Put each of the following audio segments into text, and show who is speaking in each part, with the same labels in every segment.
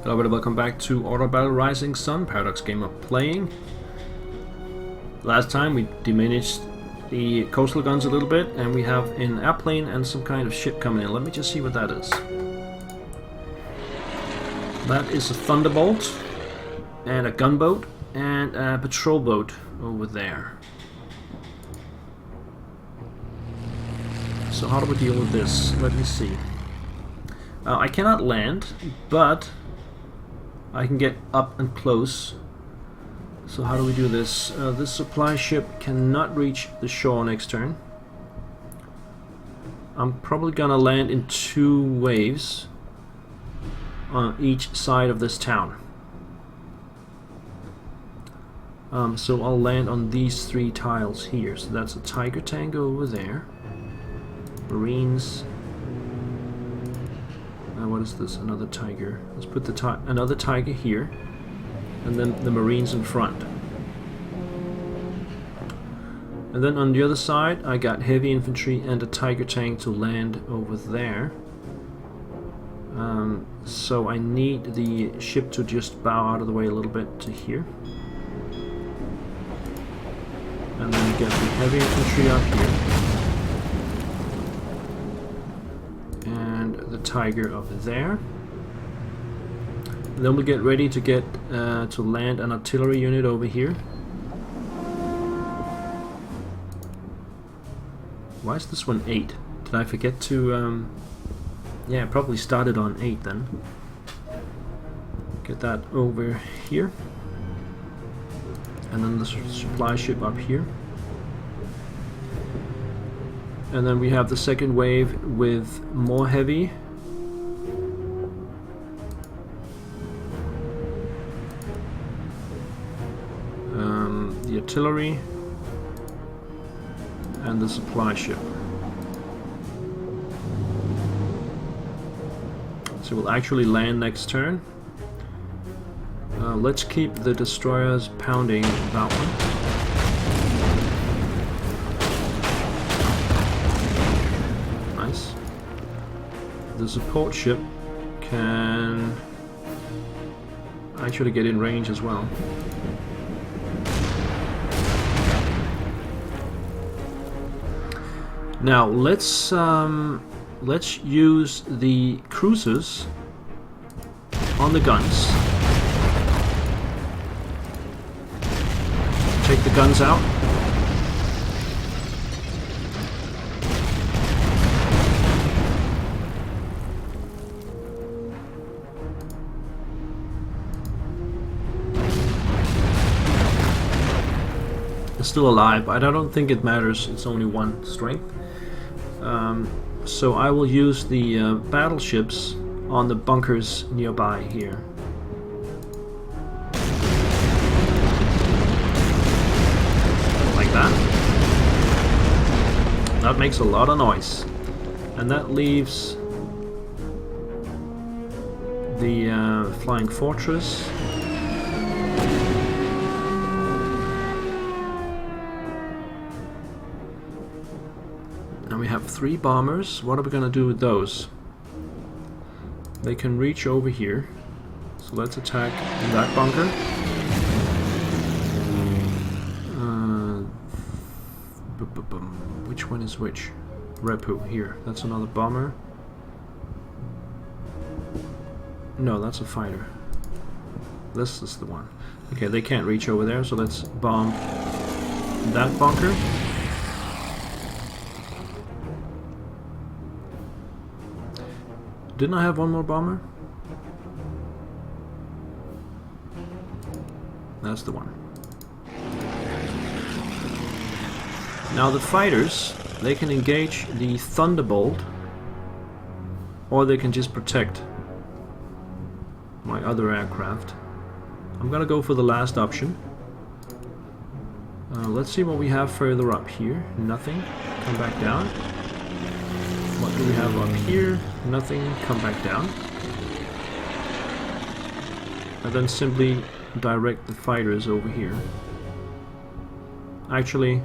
Speaker 1: Hello everybody, welcome back to Order Battle Rising Sun, Paradox Gamer playing. Last time we diminished the coastal guns a little bit, and we have an airplane and some kind of ship coming in. Let me just see what that is. That is a thunderbolt, and a gunboat, and a patrol boat over there. So how do we deal with this? Let me see. I cannot land, but I can get up and close. So how do we do this? This supply ship cannot reach the shore next turn. I'm probably gonna land in 2 waves on each side of this town. So I'll land on these 3 tiles here. So that's a Tiger Tango over there. Marines. What is this? Another tiger. Let's put the another tiger here, and then the Marines in front. And then on the other side, I got heavy infantry and a tiger tank to land over there. So I need the ship to just bow out of the way a little bit to here, and then get the heavy infantry up here. The tiger over there. And then we'll get ready to get to land an artillery unit over here. Why is this one 8? Did I forget to? Yeah, I probably started on 8 then. Get that over here, and then the supply ship up here. And then we have the second wave with more heavy. The artillery and the supply ship. So we'll actually land next turn. Let's keep the destroyers pounding that one. The support ship can actually get in range as well. Now let's use the cruisers on the guns. Take the guns out. Still alive, but I don't think it matters. It's only 1 strength. So I will use the battleships on the bunkers nearby here. Like that. That makes a lot of noise. And that leaves the flying fortress. We have 3 bombers. What are we gonna do with those? They can reach over here. So let's attack that bunker. Which one is which? Repu here. That's another bomber. No, that's a fighter. This is the one. Okay, they can't reach over there, so let's bomb that bunker. Didn't I have 1 more bomber? That's the one. Now the fighters, they can engage the Thunderbolt, or they can just protect my other aircraft. I'm gonna go for the last option. Let's see what we have further up here. Nothing. Come back down. What do we have up here? Nothing. Come back down. And then simply direct the fighters over here. Actually,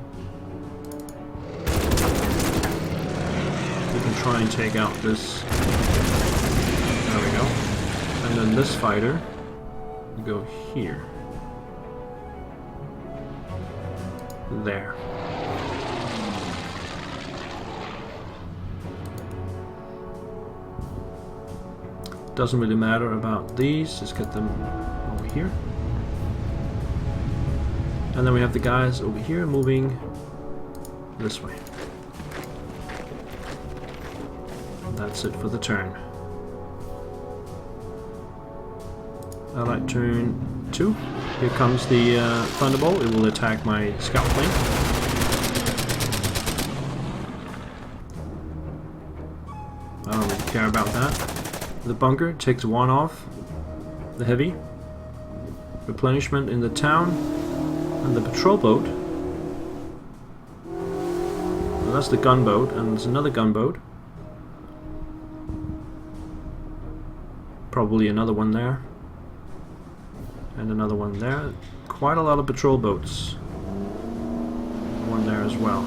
Speaker 1: we can try and take out this. There we go. And And then this fighter will go here. There. Doesn't really matter about these, just get them over here. And then we have the guys over here moving this way. And that's it for the turn. Alright, turn 2. Here comes the Thunderbolt. It will attack my scout plane. I don't really care about that. The bunker takes 1 off. The heavy. Replenishment in the town. And the patrol boat. Well, that's the gunboat, and there's another gunboat. Probably another one there. And another one there. Quite a lot of patrol boats. One there as well.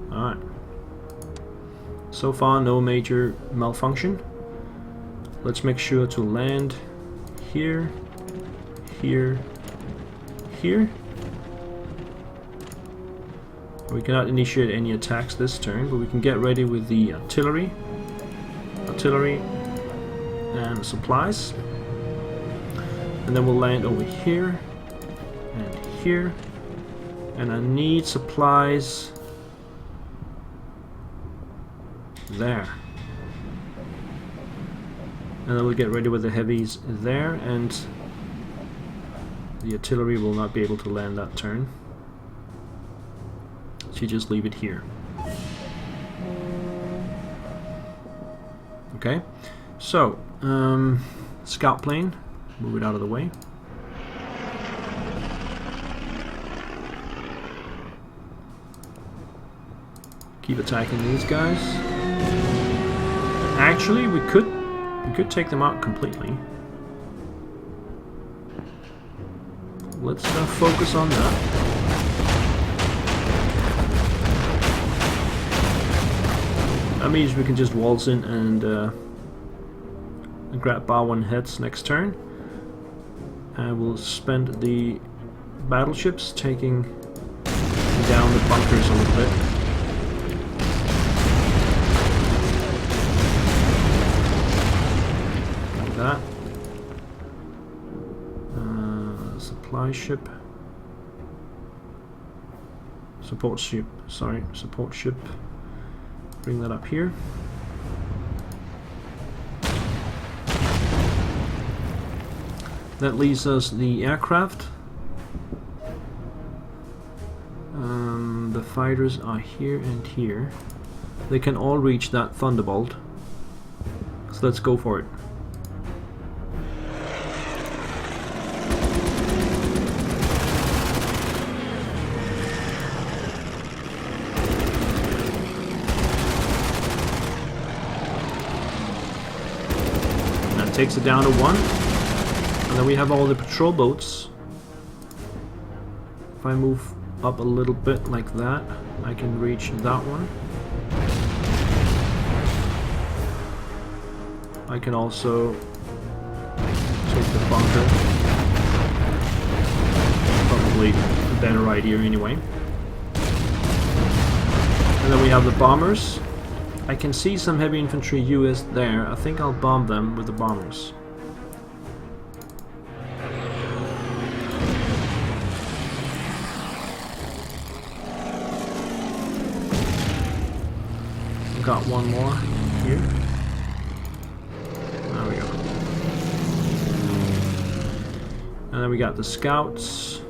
Speaker 1: Alright. So far, no major malfunction. Let's make sure to land here, here, here. We cannot initiate any attacks this turn, but we can get ready with the artillery, and supplies. And then we'll land over here and here. And I need supplies there. And then we'll get ready with the heavies there, and the artillery will not be able to land that turn. So you just leave it here. Okay, so scout plane, move it out of the way. Keep attacking these guys. Actually, we could take them out completely. Let's focus on that. That means we can just waltz in and grab bar 1 heads next turn. And we'll spend the battleships taking down the bunkers a little bit. Like that. Supply ship. Support ship. Sorry, support ship. Bring that up here. That leaves us the aircraft. The fighters are here and here. They can all reach that Thunderbolt. So let's go for it. Takes it down to 1, and then we have all the patrol boats. If I move up a little bit like that, I can reach that one. I can also take the bunker. Probably a better idea anyway. And then we have the bombers. I can see some heavy infantry US there. I think I'll bomb them with the bombers. I've got one more here. There we go. And then we got the scouts.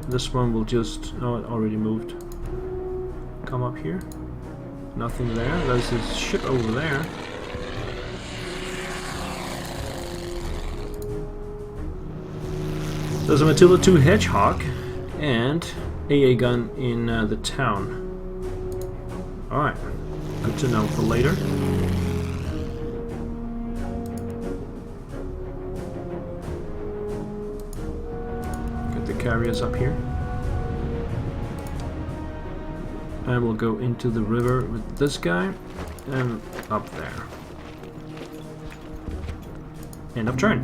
Speaker 1: This one will just... oh, it already moved. Come up here. Nothing there. There's his ship over there. There's a Matilda II Hedgehog and AA gun in the town. Alright, good to know for later. Get the carriers up here. And we'll go into the river with this guy and up there. End of turn.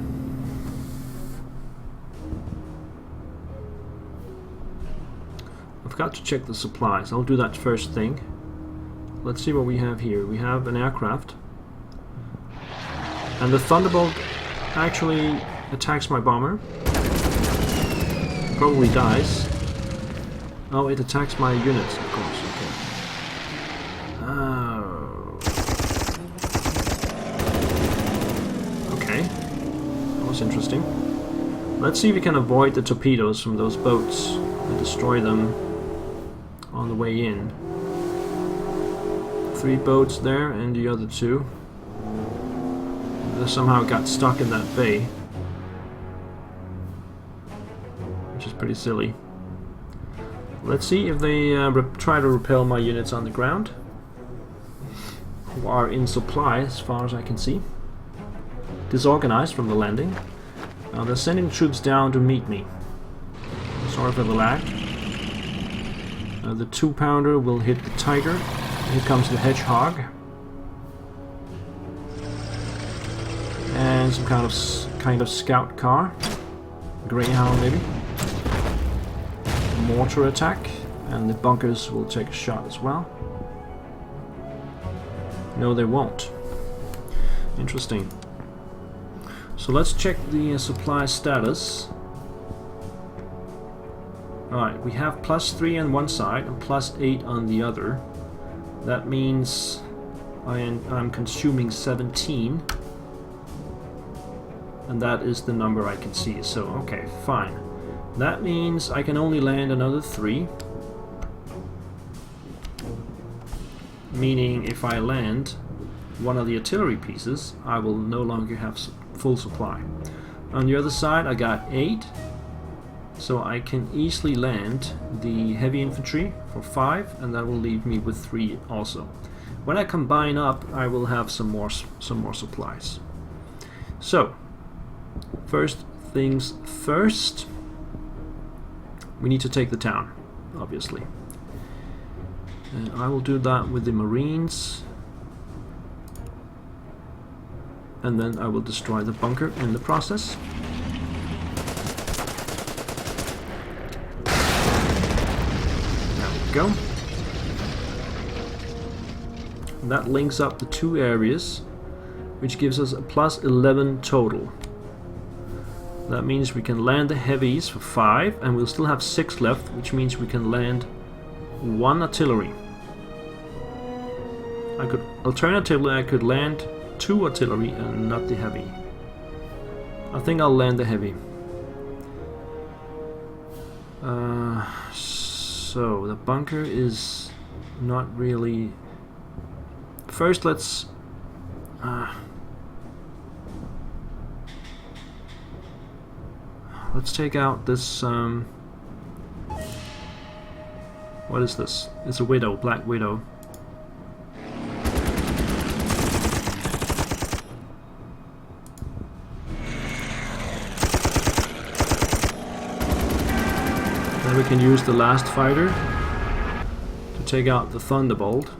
Speaker 1: I've got to check the supplies. I'll do that first thing. Let's see what we have here. We have an aircraft. And the Thunderbolt actually attacks my bomber. Probably dies. Oh, it attacks my units, of course. Okay. Okay. That was interesting. Let's see if we can avoid the torpedoes from those boats and destroy them on the way in. 3 boats there and the other 2. They somehow got stuck in that bay, which is pretty silly. Let's see if they try to repel my units on the ground, who are in supply as far as I can see. Disorganized from the landing. They're sending troops down to meet me. Sorry for the lag. The 2-pounder will hit the Tiger. Here comes the Hedgehog. And some kind of scout car. Greyhound maybe. Mortar attack. And the bunkers will take a shot as well. No, they won't. Interesting. So let's check the supply status. Alright, we have +3 on one side and +8 on the other. That means I'm consuming 17. And that is the number I can see. So, okay, fine. That means I can only land another 3. Meaning if I land one of the artillery pieces, I will no longer have full supply. On the other side, I got 8. So I can easily land the heavy infantry for 5, and that will leave me with 3 also. When I combine up, I will have some more supplies. So, first things first, we need to take the town, obviously. And I will do that with the Marines. And then I will destroy the bunker in the process. Go. And that links up the 2 areas, which gives us a +11 total. That means we can land the heavies for 5, and we'll still have 6 left, which means we can land 1 artillery. Alternatively, I could land 2 artillery and not the heavy. I think I'll land the heavy. So the bunker is not really. First, let's take out this. What is this? It's a widow, black widow. Then we can use the last fighter to take out the Thunderbolt.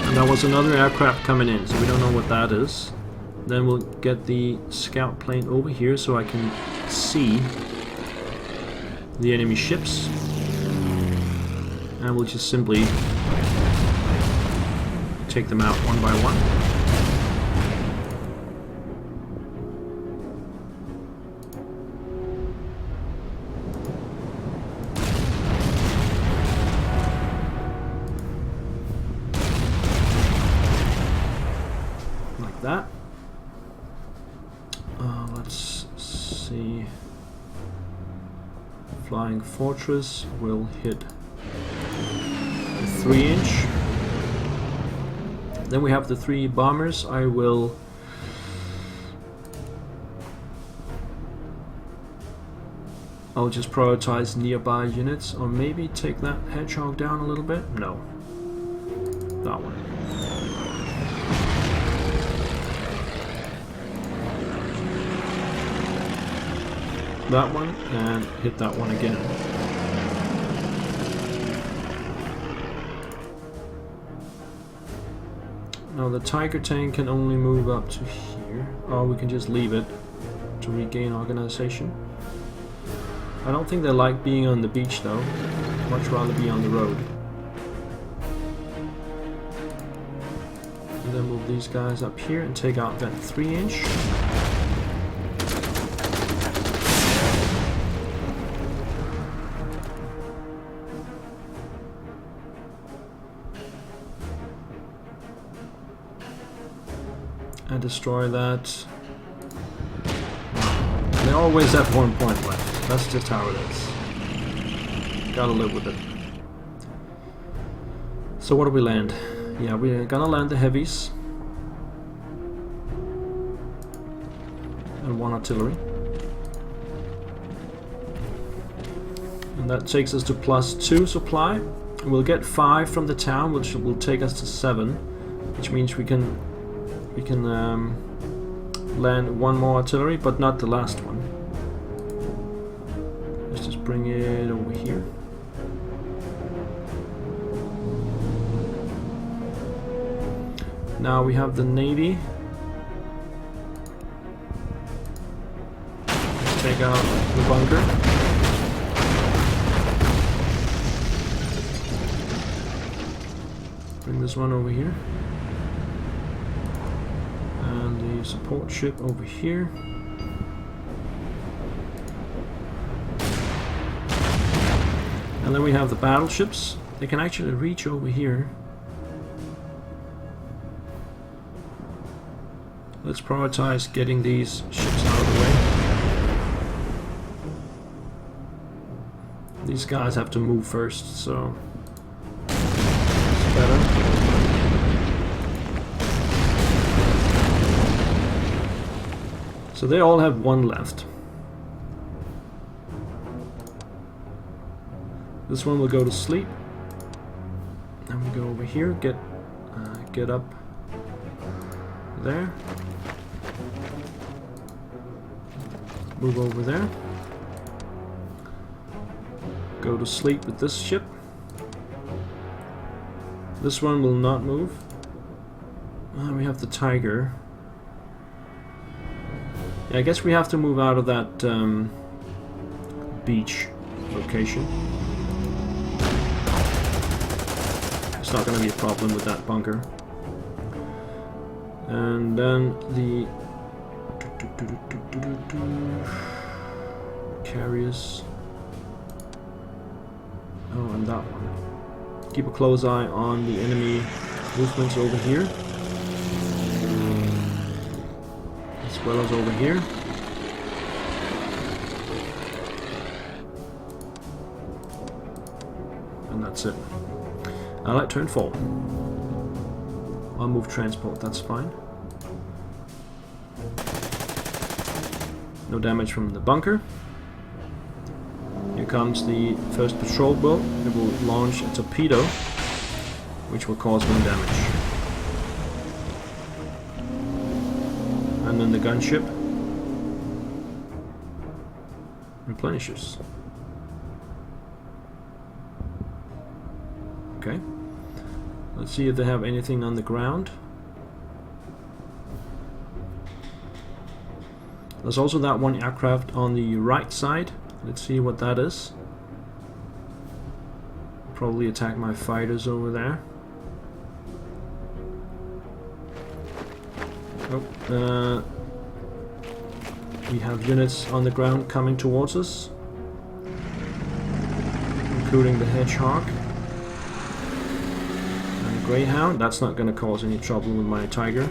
Speaker 1: And there was another aircraft coming in, so we don't know what that is. Then we'll get the scout plane over here so I can see the enemy ships. And we'll just simply take them out one by one. That. Let's see. Flying Fortress will hit the 3-inch. Then we have the 3 bombers. I'll just prioritize nearby units, or maybe take that Hedgehog down a little bit. No, that one. that one and hit that one again. Now the Tiger tank can only move up to here. Or we can just leave it to regain organization. I don't think they like being on the beach though. Much rather be on the road. And then move these guys up here and take out that 3-inch. And destroy that. They always have 1 point left. That's just how it is. Gotta live with it. So what do we land? Yeah, we're gonna land the heavies. And 1 artillery. And that takes us to +2 supply. We'll get 5 from the town, which will take us to 7. Which means we can land 1 more artillery, but not the last one. Let's just bring it over here. Now we have the Navy. Let's take out the bunker. Bring this one over here. And the support ship over here. And then we have the battleships. They can actually reach over here. Let's prioritize getting these ships out of the way. These guys have to move first, so it's better. So they all have 1 left. This one will go to sleep. And we go over here, get up there. Move over there. Go to sleep with this ship. This one will not move. We have the Tiger. Yeah, I guess we have to move out of that beach location. It's not going to be a problem with that bunker. And then the carriers. Oh, and that one. Keep a close eye on the enemy movements over here, as well as over here. And that's it. I like turn 4. I'll move transport, that's fine. No damage from the bunker. Here comes the first patrol boat. It will launch a torpedo, which will cause 1 damage. And then the gunship replenishes. Okay. Let's see if they have anything on the ground. There's also that 1 aircraft on the right side. Let's see what that is. Probably attack my fighters over there. Oh, we have units on the ground coming towards us, including the Hedgehog and the Greyhound. That's not going to cause any trouble with my Tiger.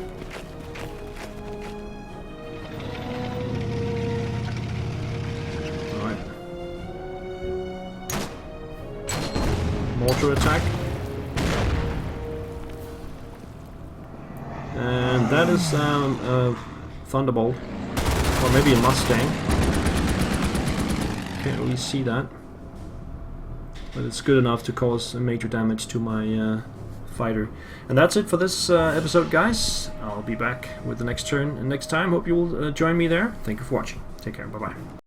Speaker 1: Mortar attack. And that is a Thunderbolt. Or maybe a Mustang. Can't really see that. But it's good enough to cause major damage to my fighter. And that's it for this episode, guys. I'll be back with the next turn next time. Hope you will join me there. Thank you for watching. Take care. Bye-bye.